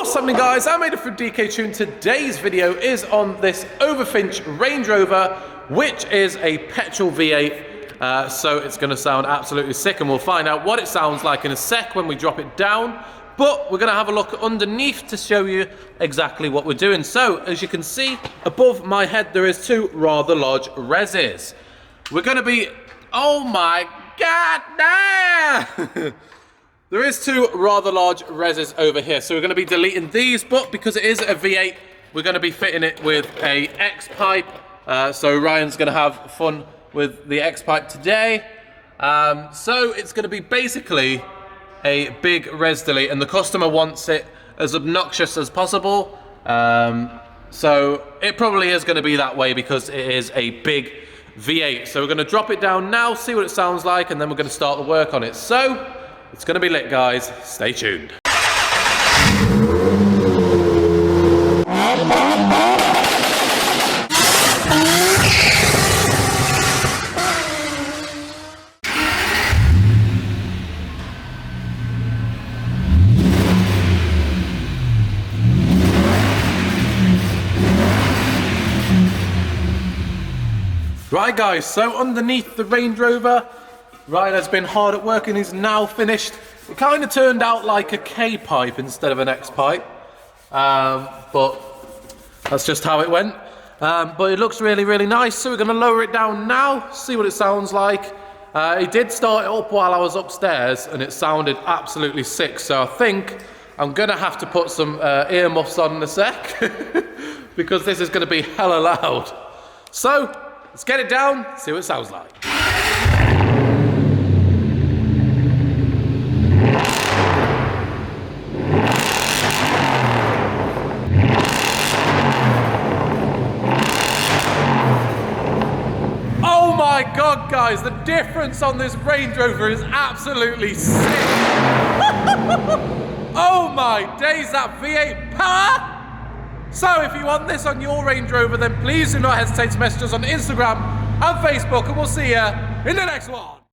What's happening, guys? I'm Ada from DK Tune. Today's video is on this Overfinch Range Rover, which is a petrol V8. So it's going to sound absolutely sick, and we'll find out what it sounds like in a sec when we drop it down. But we're going to have a look underneath to show you exactly what we're doing. So, as you can see, above my head there is two rather large reses. We're going to be... Oh my god, damn! There is two rather large reses over here, so we're going to be deleting these, but because it is a V8, we're going to be fitting it with a X-pipe. So Ryan's going to have fun with the X-pipe today. So it's going to be basically a big res delete, and the customer wants it as obnoxious as possible. So it probably is going to be that way because it is a big V8. So we're going to drop it down now, see what it sounds like, and then we're going to start the work on it. So it's going to be lit, guys. Stay tuned. Right, guys, so underneath the Range Rover, Ryan has been hard at work and he's now finished. It kind of turned out like a K-pipe instead of an X-pipe, but that's just how it went. But it looks really, really nice, so we're going to lower it down now, see what it sounds like. He did start it up while I was upstairs and it sounded absolutely sick, so I think I'm going to have to put some earmuffs on in a sec because this is going to be hella loud. So let's get it down, see what it sounds like. Oh my god, guys, the difference on this Range Rover is absolutely sick. Oh my days, that V8 power! So if you want this on your Range Rover, then please do not hesitate to message us on Instagram and Facebook, and we'll see you in the next one.